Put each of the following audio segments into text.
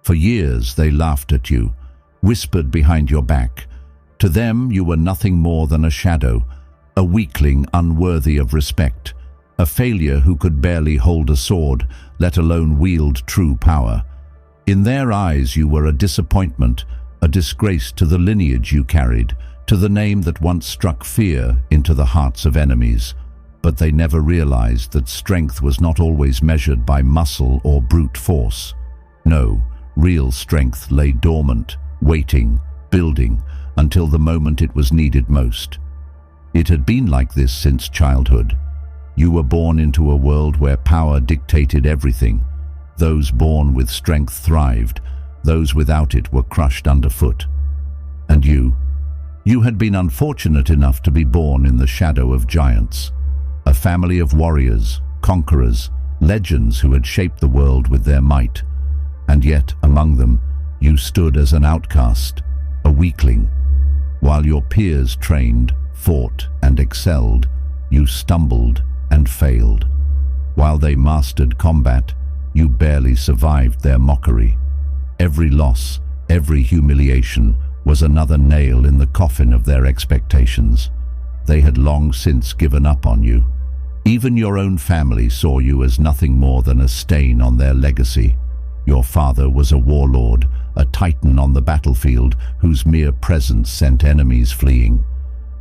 For years they laughed at you, whispered behind your back. To them you were nothing more than a shadow, a weakling unworthy of respect, a failure who could barely hold a sword, let alone wield true power. In their eyes you were a disappointment, a disgrace to the lineage you carried, to the name that once struck fear into the hearts of enemies. But they never realized that strength was not always measured by muscle or brute force. No, real strength lay dormant, waiting, building, until the moment it was needed most. It had been like this since childhood. You were born into a world where power dictated everything. Those born with strength thrived, those without it were crushed underfoot. And you had been unfortunate enough to be born in the shadow of giants, a family of warriors, conquerors, legends who had shaped the world with their might. And yet, among them, you stood as an outcast, a weakling. While your peers trained, fought, and excelled, you stumbled and failed. While they mastered combat, you barely survived their mockery. Every loss, every humiliation was another nail in the coffin of their expectations. They had long since given up on you. Even your own family saw you as nothing more than a stain on their legacy. Your father was a warlord, a titan on the battlefield whose mere presence sent enemies fleeing.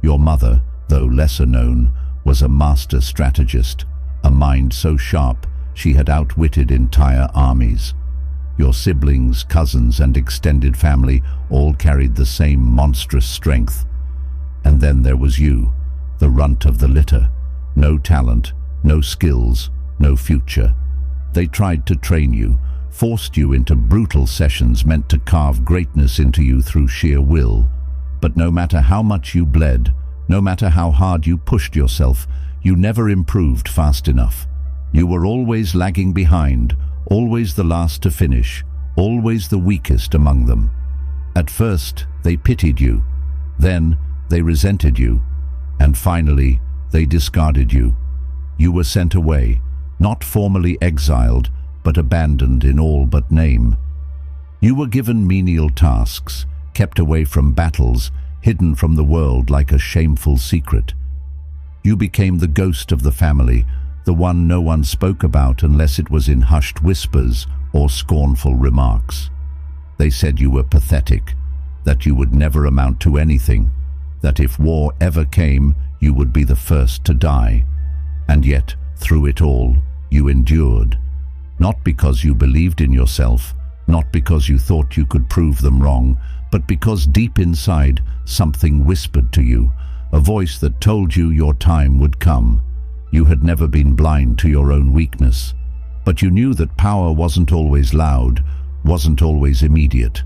Your mother, though lesser known, was a master strategist, a mind so sharp she had outwitted entire armies. Your siblings, cousins, and extended family all carried the same monstrous strength. And then there was you, the runt of the litter. No talent, no skills, no future. They tried to train you, forced you into brutal sessions meant to carve greatness into you through sheer will. But no matter how much you bled, no matter how hard you pushed yourself, you never improved fast enough. You were always lagging behind, always the last to finish, always the weakest among them. At first, they pitied you. Then, they resented you. And finally, they discarded you. You were sent away, not formally exiled, but abandoned in all but name. You were given menial tasks, kept away from battles, hidden from the world like a shameful secret. You became the ghost of the family, the one no one spoke about unless it was in hushed whispers or scornful remarks. They said you were pathetic, that you would never amount to anything, that if war ever came, you would be the first to die. And yet, through it all, you endured. Not because you believed in yourself, not because you thought you could prove them wrong, but because deep inside, something whispered to you, a voice that told you your time would come. You had never been blind to your own weakness, but you knew that power wasn't always loud, wasn't always immediate.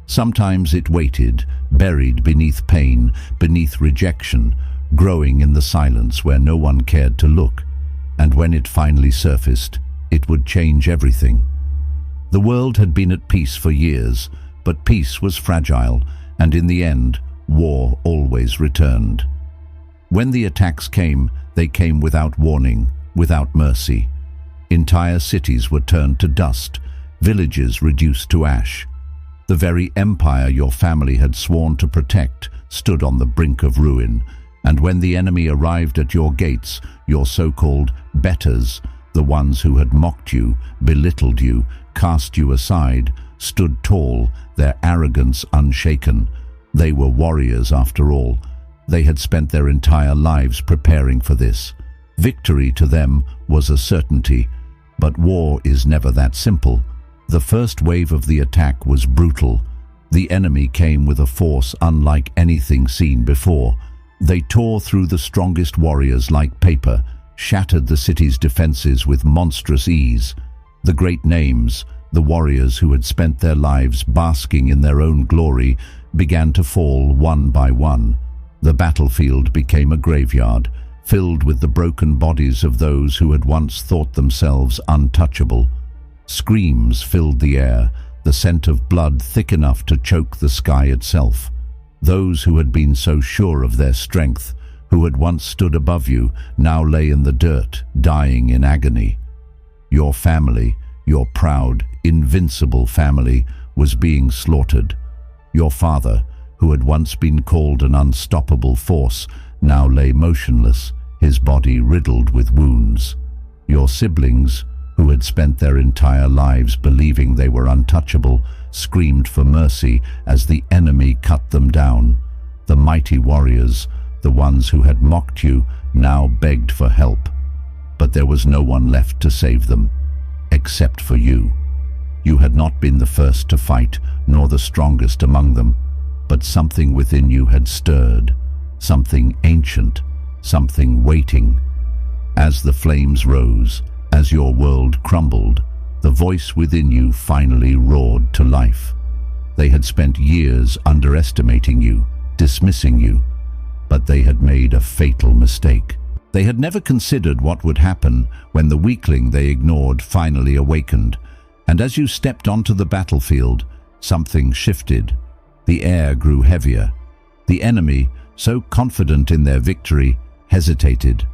Sometimes it waited, buried beneath pain, beneath rejection, growing in the silence where no one cared to look. And when it finally surfaced, it would change everything. The world had been at peace for years, but peace was fragile, and in the end, war always returned. When the attacks came, they came without warning, without mercy. Entire cities were turned to dust, villages reduced to ash. The very empire your family had sworn to protect stood on the brink of ruin, and when the enemy arrived at your gates, your so-called betters, the ones who had mocked you, belittled you, cast you aside, stood tall, their arrogance unshaken. They were warriors after all. They had spent their entire lives preparing for this. Victory to them was a certainty, but war is never that simple. The first wave of the attack was brutal. The enemy came with a force unlike anything seen before. They tore through the strongest warriors like paper, shattered the city's defenses with monstrous ease. The great names, the warriors who had spent their lives basking in their own glory, began to fall one by one. The battlefield became a graveyard, filled with the broken bodies of those who had once thought themselves untouchable. Screams filled the air, the scent of blood thick enough to choke the sky itself. Those who had been so sure of their strength, who had once stood above you, now lay in the dirt, dying in agony. Your family, your proud, invincible family was being slaughtered. Your father, who had once been called an unstoppable force, now lay motionless, his body riddled with wounds. Your siblings, who had spent their entire lives believing they were untouchable, screamed for mercy as the enemy cut them down. The mighty warriors, the ones who had mocked you, now begged for help. But there was no one left to save them, except for you. You had not been the first to fight, nor the strongest among them, but something within you had stirred, something ancient, something waiting. As the flames rose, as your world crumbled, the voice within you finally roared to life. They had spent years underestimating you, dismissing you, but they had made a fatal mistake. They had never considered what would happen when the weakling they ignored finally awakened, and as you stepped onto the battlefield, something shifted. The air grew heavier. The enemy, so confident in their victory, hesitated.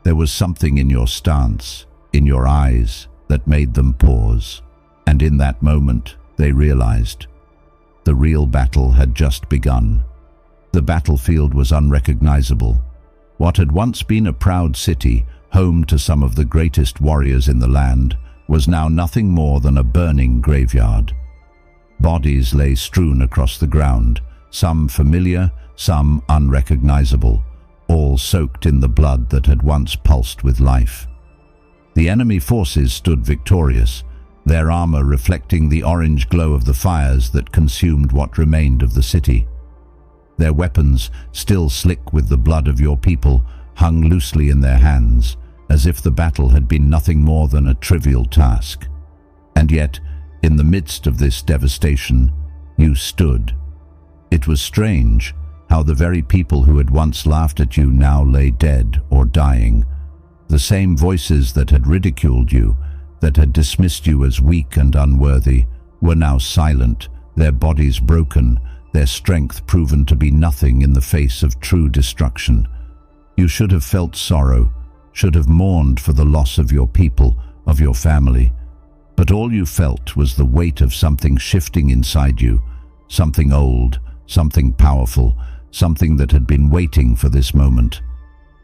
There was something in your stance, in your eyes, that made them pause. And in that moment, they realized the real battle had just begun. The battlefield was unrecognizable. What had once been a proud city, home to some of the greatest warriors in the land, was now nothing more than a burning graveyard. Bodies lay strewn across the ground, some familiar, some unrecognizable, all soaked in the blood that had once pulsed with life. The enemy forces stood victorious, their armor reflecting the orange glow of the fires that consumed what remained of the city. Their weapons, still slick with the blood of your people, hung loosely in their hands, as if the battle had been nothing more than a trivial task. And yet, in the midst of this devastation, you stood. It was strange how the very people who had once laughed at you now lay dead or dying. The same voices that had ridiculed you, that had dismissed you as weak and unworthy, were now silent, their bodies broken, their strength proven to be nothing in the face of true destruction. You should have felt sorrow, should have mourned for the loss of your people, of your family. But all you felt was the weight of something shifting inside you, something old, something powerful, something that had been waiting for this moment.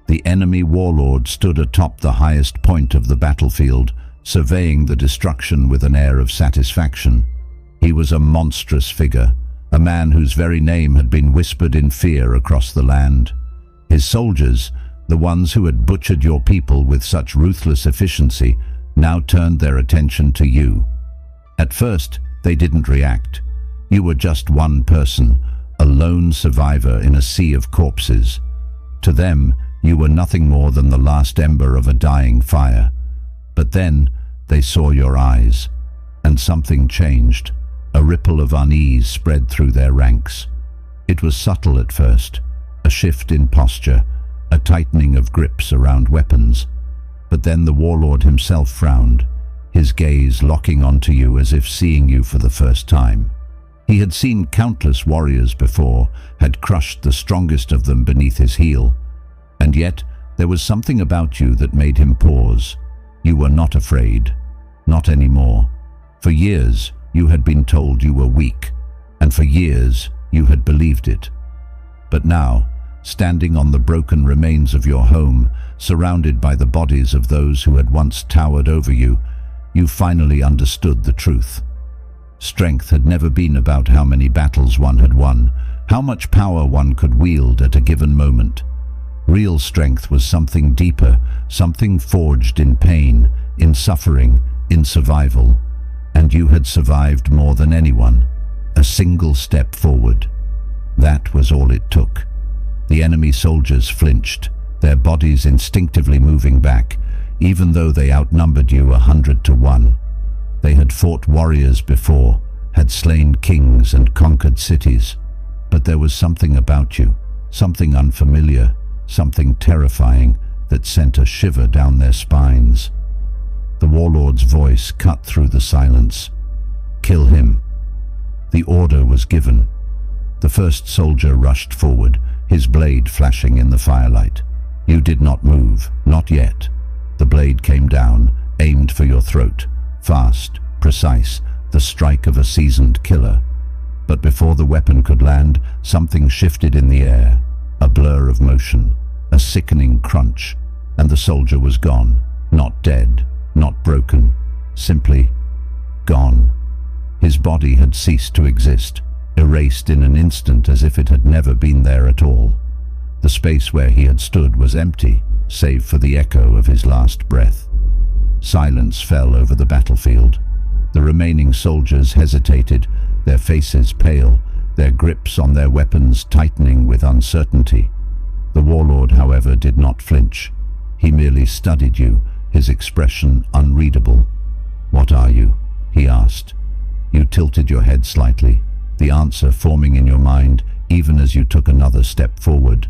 The enemy warlord stood atop the highest point of the battlefield, surveying the destruction with an air of satisfaction. He was a monstrous figure, a man whose very name had been whispered in fear across the land. His soldiers, the ones who had butchered your people with such ruthless efficiency, now turned their attention to you. At first, they didn't react. You were just one person, a lone survivor in a sea of corpses. To them, you were nothing more than the last ember of a dying fire. But then, they saw your eyes, and something changed. A ripple of unease spread through their ranks. It was subtle at first, a shift in posture, a tightening of grips around weapons. But then the warlord himself frowned, his gaze locking onto you as if seeing you for the first time. He had seen countless warriors before, had crushed the strongest of them beneath his heel. And yet, there was something about you that made him pause. You were not afraid. Not anymore. For years, you had been told you were weak, and for years, you had believed it. But now, standing on the broken remains of your home, surrounded by the bodies of those who had once towered over you, you finally understood the truth. Strength had never been about how many battles one had won, how much power one could wield at a given moment. Real strength was something deeper, something forged in pain, in suffering, in survival. And you had survived more than anyone, a single step forward. That was all it took. The enemy soldiers flinched, their bodies instinctively moving back, even though they outnumbered you 100 to 1. They had fought warriors before, had slain kings and conquered cities. But there was something about you, something unfamiliar, something terrifying that sent a shiver down their spines. The warlord's voice cut through the silence. Kill him. The order was given. The first soldier rushed forward, his blade flashing in the firelight. You did not move, not yet. The blade came down, aimed for your throat, fast, precise, the strike of a seasoned killer. But before the weapon could land, something shifted in the air, a blur of motion, a sickening crunch, and the soldier was gone, not dead, not broken, simply gone. His body had ceased to exist, erased in an instant as if it had never been there at all. The space where he had stood was empty, save for the echo of his last breath. Silence fell over the battlefield. The remaining soldiers hesitated, their faces pale, their grips on their weapons tightening with uncertainty. The warlord, however, did not flinch. He merely studied you, his expression unreadable. "What are you?" he asked. You tilted your head slightly, the answer forming in your mind even as you took another step forward.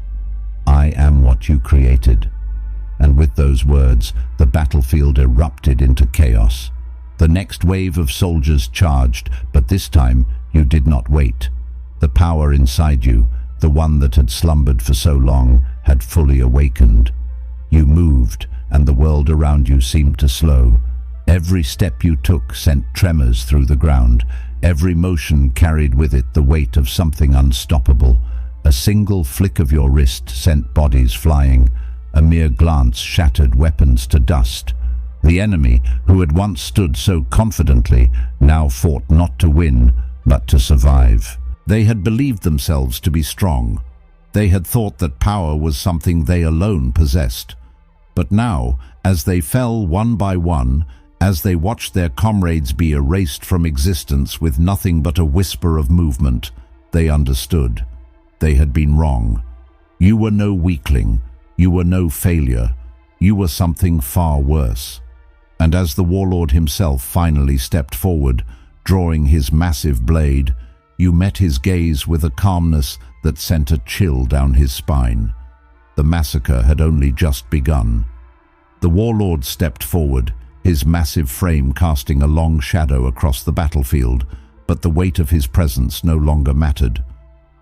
"I am what you created." And with those words, the battlefield erupted into chaos. The next wave of soldiers charged, but this time you did not wait. The power inside you, the one that had slumbered for so long, had fully awakened. You moved, and the world around you seemed to slow. Every step you took sent tremors through the ground. Every motion carried with it the weight of something unstoppable. A single flick of your wrist sent bodies flying. A mere glance shattered weapons to dust. The enemy, who had once stood so confidently, now fought not to win, but to survive. They had believed themselves to be strong. They had thought that power was something they alone possessed. But now, as they fell one by one, as they watched their comrades be erased from existence with nothing but a whisper of movement, they understood. They had been wrong. You were no weakling. You were no failure. You were something far worse. And as the warlord himself finally stepped forward, drawing his massive blade, you met his gaze with a calmness that sent a chill down his spine. The massacre had only just begun. The warlord stepped forward, his massive frame casting a long shadow across the battlefield, but the weight of his presence no longer mattered.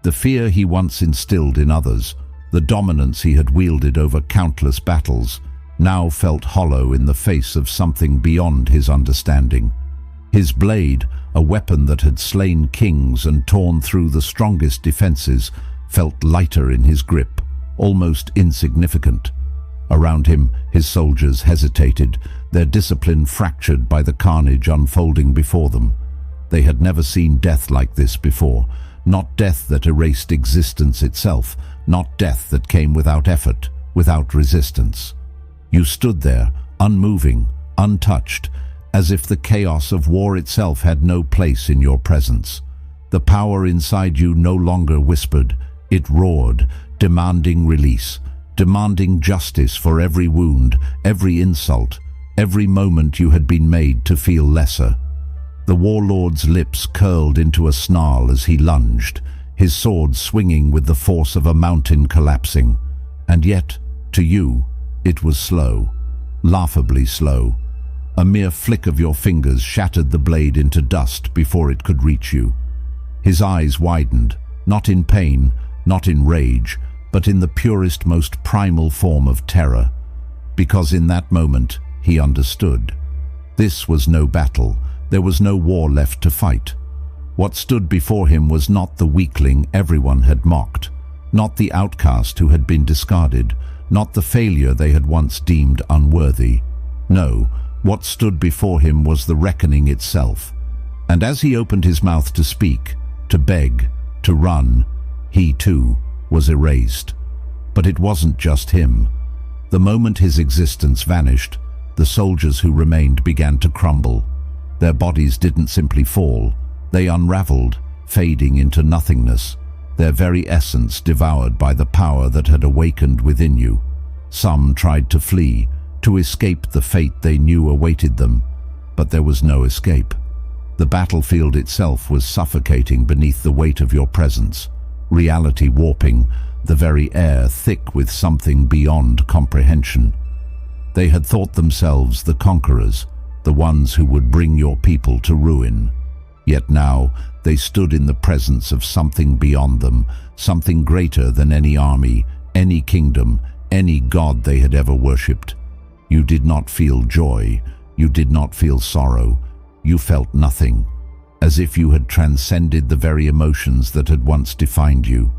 The fear he once instilled in others, the dominance he had wielded over countless battles, now felt hollow in the face of something beyond his understanding. His blade, a weapon that had slain kings and torn through the strongest defenses, felt lighter in his grip, almost insignificant. Around him, his soldiers hesitated, their discipline fractured by the carnage unfolding before them. They had never seen death like this before, not death that erased existence itself, not death that came without effort, without resistance. You stood there, unmoving, untouched, as if the chaos of war itself had no place in your presence. The power inside you no longer whispered, it roared, demanding release, demanding justice for every wound, every insult, every moment you had been made to feel lesser. The warlord's lips curled into a snarl as he lunged, his sword swinging with the force of a mountain collapsing. And yet, to you, it was slow, laughably slow. A mere flick of your fingers shattered the blade into dust before it could reach you. His eyes widened, not in pain, not in rage, but in the purest, most primal form of terror. Because in that moment, he understood. This was no battle. There was no war left to fight. What stood before him was not the weakling everyone had mocked, not the outcast who had been discarded, not the failure they had once deemed unworthy. No, what stood before him was the reckoning itself. And as he opened his mouth to speak, to beg, to run, he too was erased. But it wasn't just him. The moment his existence vanished, the soldiers who remained began to crumble. Their bodies didn't simply fall. They unraveled, fading into nothingness, their very essence devoured by the power that had awakened within you. Some tried to flee, to escape the fate they knew awaited them, but there was no escape. The battlefield itself was suffocating beneath the weight of your presence, reality warping, the very air thick with something beyond comprehension. They had thought themselves the conquerors, the ones who would bring your people to ruin. Yet now they stood in the presence of something beyond them, something greater than any army, any kingdom, any god they had ever worshipped. You did not feel joy, you did not feel sorrow. You felt nothing, as if you had transcended the very emotions that had once defined you.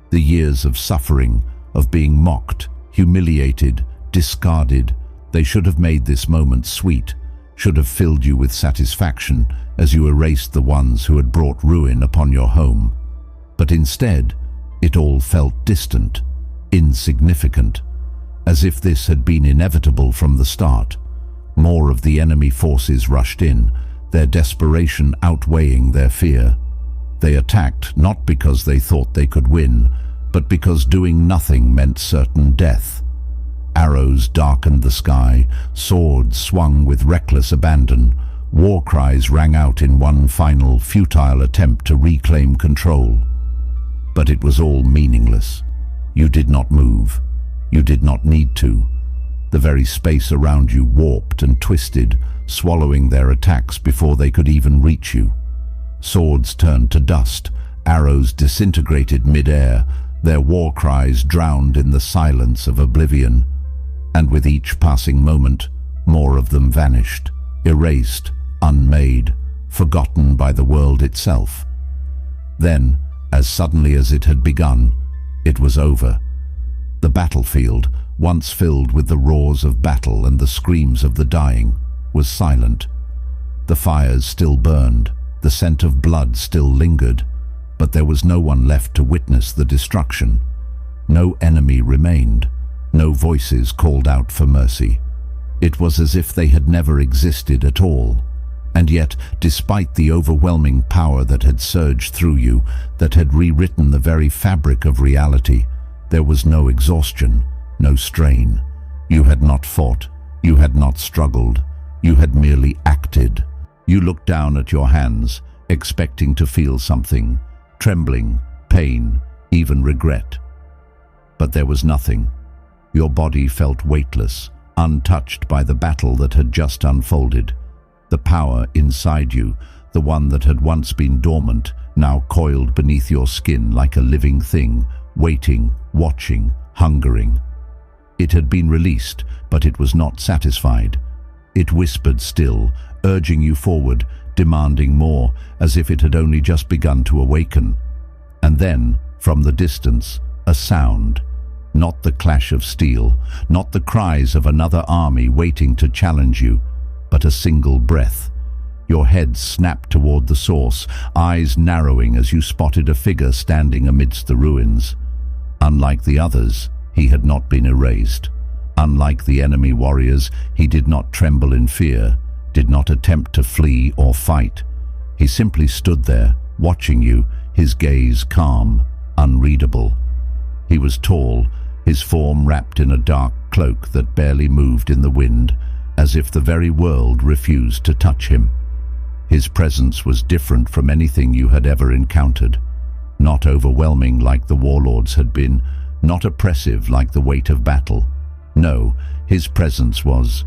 The years of suffering, of being mocked, humiliated, discarded, they should have made this moment sweet, should have filled you with satisfaction as you erased the ones who had brought ruin upon your home. But instead, it all felt distant, insignificant, as if this had been inevitable from the start. More of the enemy forces rushed in, their desperation outweighing their fear. They attacked not because they thought they could win, but because doing nothing meant certain death. Arrows darkened the sky, swords swung with reckless abandon, war cries rang out in one final, futile attempt to reclaim control. But it was all meaningless. You did not move. You did not need to. The very space around you warped and twisted, swallowing their attacks before they could even reach you. Swords turned to dust, arrows disintegrated mid-air, their war cries drowned in the silence of oblivion. And with each passing moment, more of them vanished, erased, unmade, forgotten by the world itself. Then, as suddenly as it had begun, it was over. The battlefield, once filled with the roars of battle and the screams of the dying, was silent. The fires still burned, the scent of blood still lingered, but there was no one left to witness the destruction. No enemy remained, no voices called out for mercy. It was as if they had never existed at all. And yet, despite the overwhelming power that had surged through you, that had rewritten the very fabric of reality, there was no exhaustion, no strain. You had not fought, you had not struggled, you had merely acted. You looked down at your hands, expecting to feel something, trembling, pain, even regret. But there was nothing. Your body felt weightless, untouched by the battle that had just unfolded. The power inside you, the one that had once been dormant, now coiled beneath your skin like a living thing, waiting, watching, hungering. It had been released, but it was not satisfied. It whispered still, urging you forward, demanding more, as if it had only just begun to awaken. And then, from the distance, a sound. Not the clash of steel, not the cries of another army waiting to challenge you, but a single breath. Your head snapped toward the source, eyes narrowing as you spotted a figure standing amidst the ruins. Unlike the others, he had not been erased. Unlike the enemy warriors, he did not tremble in fear, did not attempt to flee or fight. He simply stood there, watching you, his gaze calm, unreadable. He was tall, his form wrapped in a dark cloak that barely moved in the wind, as if the very world refused to touch him. His presence was different from anything you had ever encountered. Not overwhelming like the warlords had been, not oppressive like the weight of battle. No, his presence was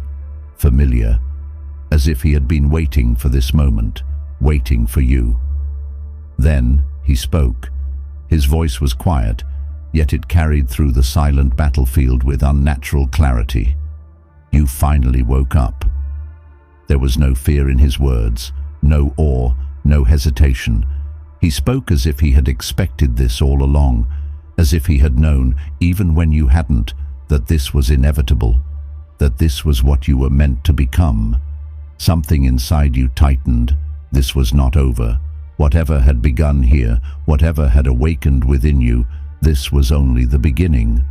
familiar, as if he had been waiting for this moment, waiting for you. Then he spoke. His voice was quiet, yet it carried through the silent battlefield with unnatural clarity. You finally woke up. There was no fear in his words, no awe, no hesitation. He spoke as if he had expected this all along, as if he had known, even when you hadn't, that this was inevitable, that this was what you were meant to become. Something inside you tightened. This was not over. Whatever had begun here, whatever had awakened within you, this was only the beginning.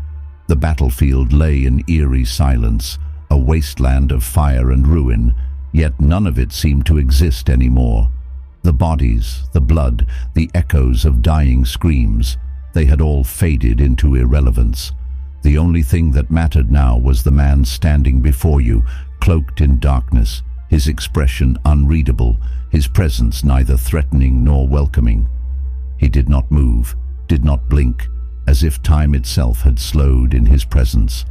The battlefield lay in eerie silence, a wasteland of fire and ruin, yet none of it seemed to exist anymore. The bodies, the blood, the echoes of dying screams, they had all faded into irrelevance. The only thing that mattered now was the man standing before you, cloaked in darkness, his expression unreadable, his presence neither threatening nor welcoming. He did not move, did not blink, as if time itself had slowed in his presence.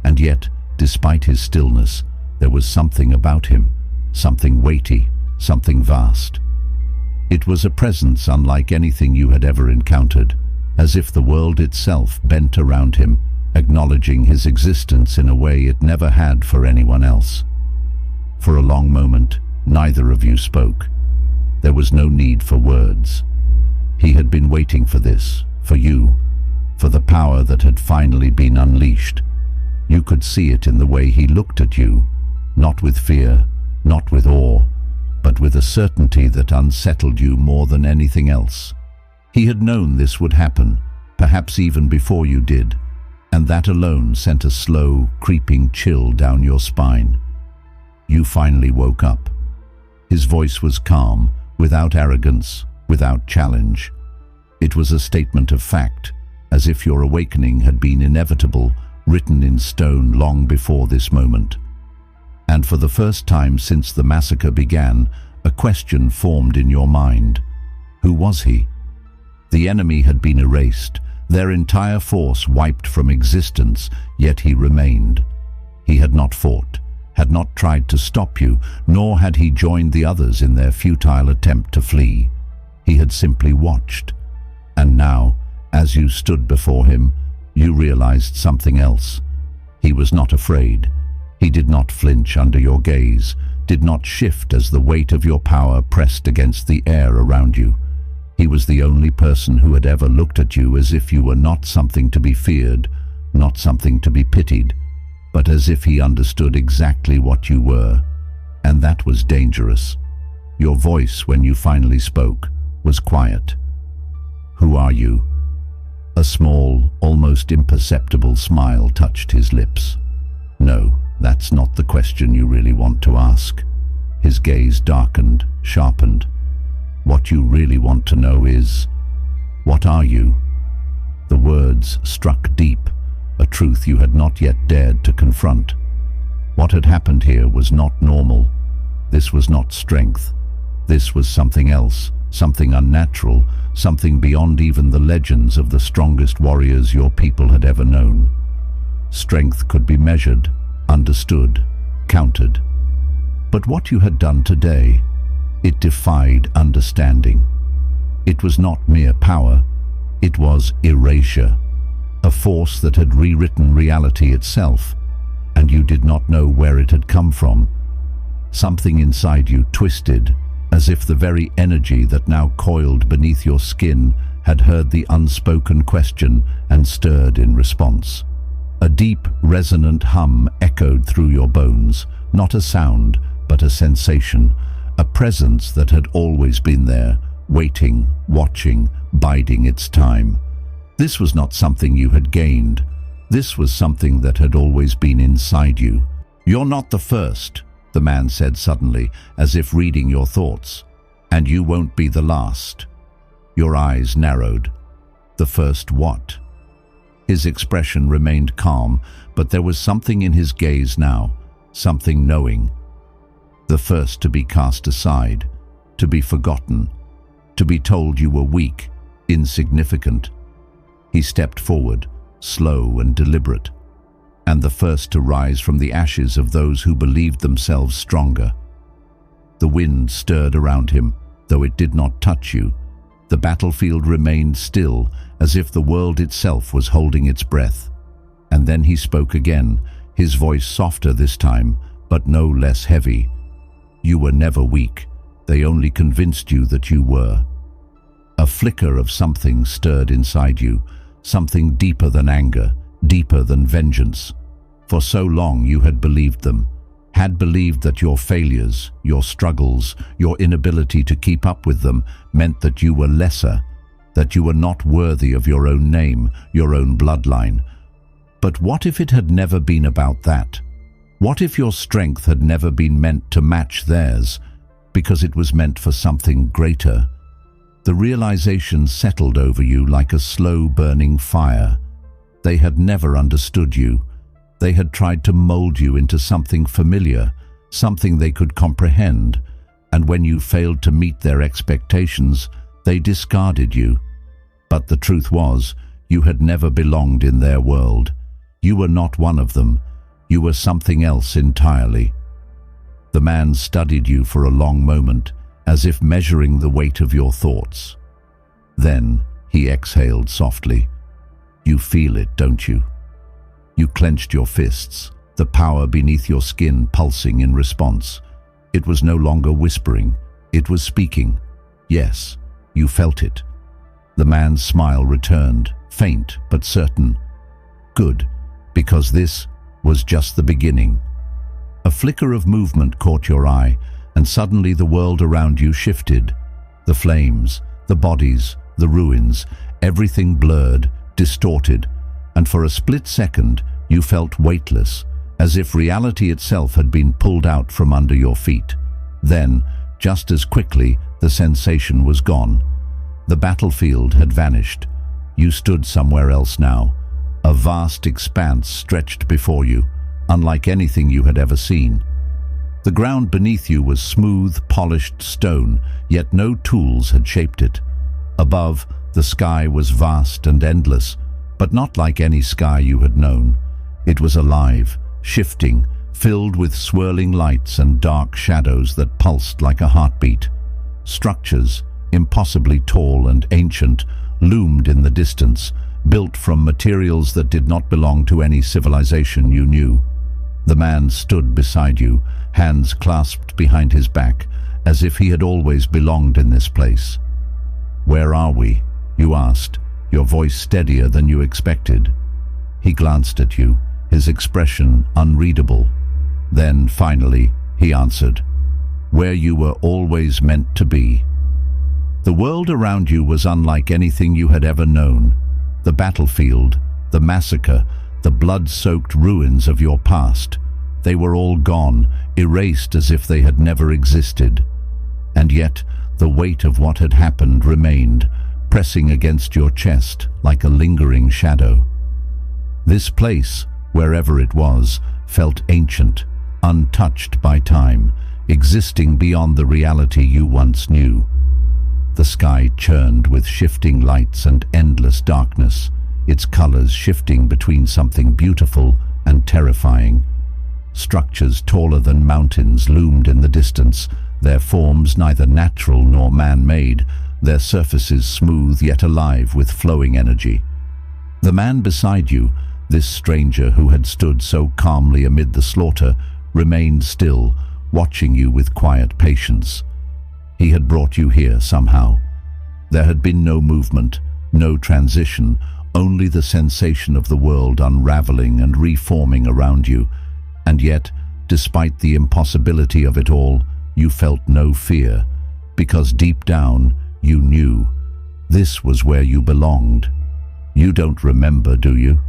And yet, despite his stillness, there was something about him, something weighty, something vast. It was a presence unlike anything you had ever encountered, as if the world itself bent around him, acknowledging his existence in a way it never had for anyone else. For a long moment, Neither of you spoke. There was no need for words. He had been waiting for this, for you, for the power that had finally been unleashed. You could see it in the way he looked at you, not with fear, not with awe, but with a certainty that unsettled you more than anything else. He had known this would happen, perhaps even before you did, and that alone sent a slow, creeping chill down your spine. You finally woke up. His voice was calm, without arrogance, without challenge. It was a statement of fact, as if your awakening had been inevitable, written in stone long before this moment. And for the first time since the massacre began, a question formed in your mind. Who was he? The enemy had been erased, their entire force wiped from existence, yet he remained. He had not fought, had not tried to stop you, nor had he joined the others in their futile attempt to flee. He had simply watched. And now, as you stood before him, you realized something else. He was not afraid. He did not flinch under your gaze, did not shift as the weight of your power pressed against the air around you. He was the only person who had ever looked at you as if you were not something to be feared, not something to be pitied, but as if he understood exactly what you were. And that was dangerous. Your voice, when you finally spoke, was quiet. Who are you? A small, almost imperceptible smile touched his lips. No, that's not the question you really want to ask. His gaze darkened, sharpened. What you really want to know is, what are you? The words struck deep, a truth you had not yet dared to confront. What had happened here was not normal. This was not strength. This was something else, something unnatural, something beyond even the legends of the strongest warriors your people had ever known. Strength could be measured, understood, counted. But what you had done today, it defied understanding. It was not mere power, it was erasure, a force that had rewritten reality itself, and you did not know where it had come from. Something inside you twisted, as if the very energy that now coiled beneath your skin had heard the unspoken question and stirred in response. A deep, resonant hum echoed through your bones, not a sound, but a sensation, a presence that had always been there, waiting, watching, biding its time. This was not something you had gained. This was something that had always been inside you. "You're not the first," the man said suddenly, as if reading your thoughts. "And you won't be the last." Your eyes narrowed. The first what? His expression remained calm, but there was something in his gaze now, something knowing. The first to be cast aside, to be forgotten, to be told you were weak, insignificant. He stepped forward, slow and deliberate, and the first to rise from the ashes of those who believed themselves stronger. The wind stirred around him, though it did not touch you. The battlefield remained still, as if the world itself was holding its breath. And then he spoke again, his voice softer this time, but no less heavy. "You were never weak. They only convinced you that you were." A flicker of something stirred inside you, something deeper than anger, deeper than vengeance. For so long you had believed them, had believed that your failures, your struggles, your inability to keep up with them meant that you were lesser, that you were not worthy of your own name, your own bloodline. But what if it had never been about that? What if your strength had never been meant to match theirs, because it was meant for something greater? The realization settled over you like a slow-burning fire. They had never understood you. They had tried to mold you into something familiar, something they could comprehend, and when you failed to meet their expectations, they discarded you. But the truth was, you had never belonged in their world. You were not one of them. You were something else entirely. The man studied you for a long moment, as if measuring the weight of your thoughts. Then he exhaled softly. "You feel it, don't you?" You clenched your fists, the power beneath your skin pulsing in response. It was no longer whispering, it was speaking. Yes, you felt it. The man's smile returned, faint but certain. Good, because this was just the beginning. A flicker of movement caught your eye, and suddenly the world around you shifted. The flames, the bodies, the ruins, everything blurred, distorted, and for a split second you felt weightless, as if reality itself had been pulled out from under your feet. Then, just as quickly, the sensation was gone. The battlefield had vanished. You stood somewhere else now. A vast expanse stretched before you, unlike anything you had ever seen. The ground beneath you was smooth, polished stone, yet no tools had shaped it. Above, the sky was vast and endless, but not like any sky you had known. It was alive, shifting, filled with swirling lights and dark shadows that pulsed like a heartbeat. Structures, impossibly tall and ancient, loomed in the distance, built from materials that did not belong to any civilization you knew. The man stood beside you, hands clasped behind his back, as if he had always belonged in this place. "Where are we?" you asked, your voice steadier than you expected. He glanced at you, his expression unreadable. Then, finally, he answered, "Where you were always meant to be." The world around you was unlike anything you had ever known. The battlefield, the massacre, the blood-soaked ruins of your past. They were all gone, erased as if they had never existed. And yet, the weight of what had happened remained, pressing against your chest like a lingering shadow. This place, wherever it was, felt ancient, untouched by time, existing beyond the reality you once knew. The sky churned with shifting lights and endless darkness, its colors shifting between something beautiful and terrifying. Structures taller than mountains loomed in the distance, their forms neither natural nor man-made, their surfaces smooth yet alive with flowing energy. The man beside you, this stranger who had stood so calmly amid the slaughter, remained still, watching you with quiet patience. He had brought you here somehow. There had been no movement, no transition, only the sensation of the world unraveling and reforming around you. And yet, despite the impossibility of it all, you felt no fear, because deep down you knew this was where you belonged. You don't remember, do you?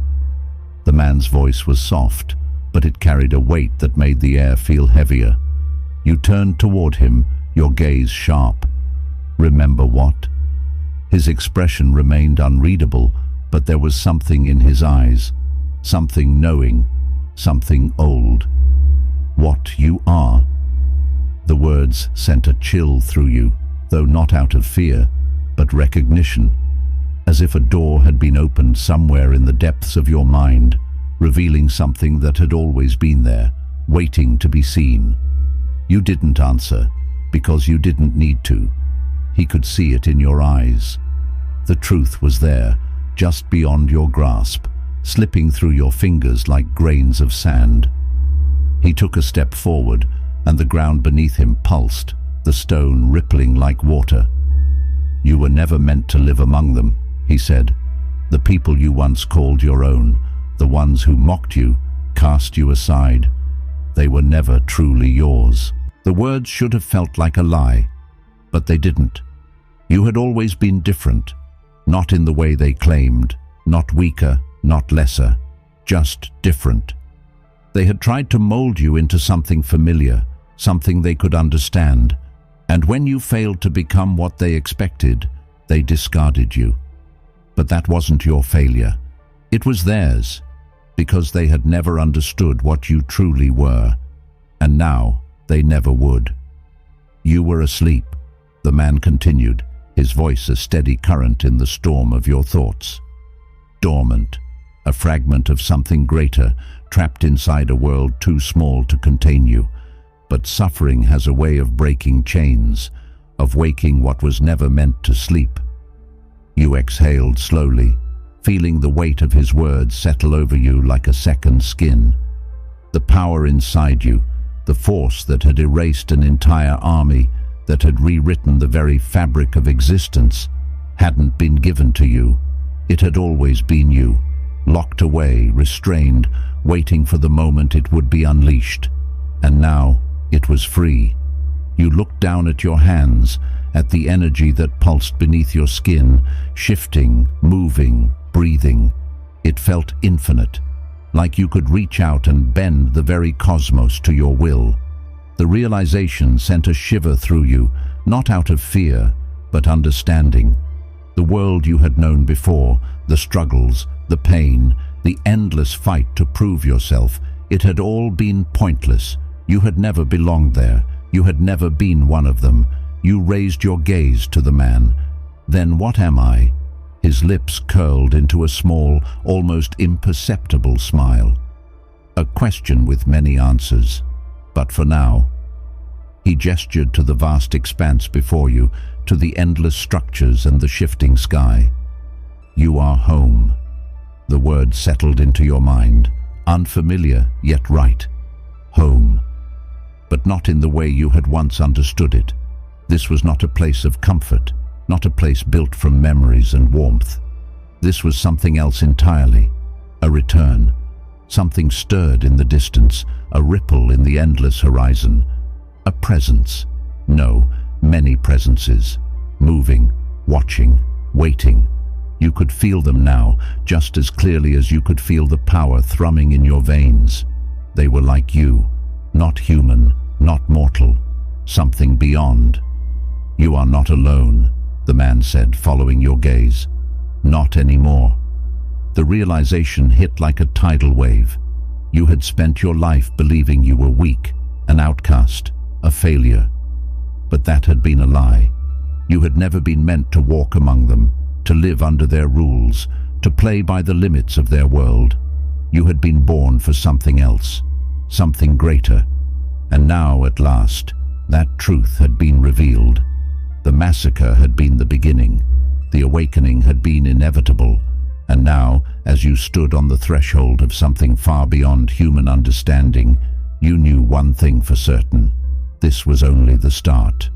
The man's voice was soft, but it carried a weight that made the air feel heavier. You turned toward him, your gaze sharp. Remember what? His expression remained unreadable, but there was something in his eyes, something knowing, something old. What you are. The words sent a chill through you, though not out of fear, but recognition, as if a door had been opened somewhere in the depths of your mind, revealing something that had always been there, waiting to be seen. You didn't answer, because you didn't need to. He could see it in your eyes. The truth was there, just beyond your grasp, slipping through your fingers like grains of sand. He took a step forward, and the ground beneath him pulsed, the stone rippling like water. "You were never meant to live among them," he said. "The people you once called your own, the ones who mocked you, cast you aside. They were never truly yours." The words should have felt like a lie, but they didn't. You had always been different, not in the way they claimed, not weaker, not lesser, just different. They had tried to mold you into something familiar, something they could understand, and when you failed to become what they expected, they discarded you. But that wasn't your failure. It was theirs, because they had never understood what you truly were, and now they never would. "You were asleep," the man continued, his voice a steady current in the storm of your thoughts. "Dormant, a fragment of something greater, trapped inside a world too small to contain you. But suffering has a way of breaking chains, of waking what was never meant to sleep." You exhaled slowly, feeling the weight of his words settle over you like a second skin. The power inside you, the force that had erased an entire army, that had rewritten the very fabric of existence, hadn't been given to you. It had always been you, locked away, restrained, waiting for the moment it would be unleashed. And now it was free. You looked down at your hands, at the energy that pulsed beneath your skin, shifting, moving, breathing. It felt infinite, like you could reach out and bend the very cosmos to your will. The realization sent a shiver through you, not out of fear, but understanding. The world you had known before, the struggles, the pain, the endless fight to prove yourself, it had all been pointless. You had never belonged there. You had never been one of them. You raised your gaze to the man. Then what am I? His lips curled into a small, almost imperceptible smile. A question with many answers. But for now, he gestured to the vast expanse before you, to the endless structures and the shifting sky. You are home. The word settled into your mind, unfamiliar yet right. Home. But not in the way you had once understood it. This was not a place of comfort, not a place built from memories and warmth. This was something else entirely, a return. Something stirred in the distance, a ripple in the endless horizon. A presence. No, many presences. Moving, watching, waiting. You could feel them now, just as clearly as you could feel the power thrumming in your veins. They were like you, not human, not mortal, something beyond. You are not alone, the man said, following your gaze. Not anymore. The realization hit like a tidal wave. You had spent your life believing you were weak, an outcast, a failure. But that had been a lie. You had never been meant to walk among them, to live under their rules, to play by the limits of their world. You had been born for something else, something greater. And now, at last, that truth had been revealed. The massacre had been the beginning. The awakening had been inevitable. And now, as you stood on the threshold of something far beyond human understanding, you knew one thing for certain. This was only the start.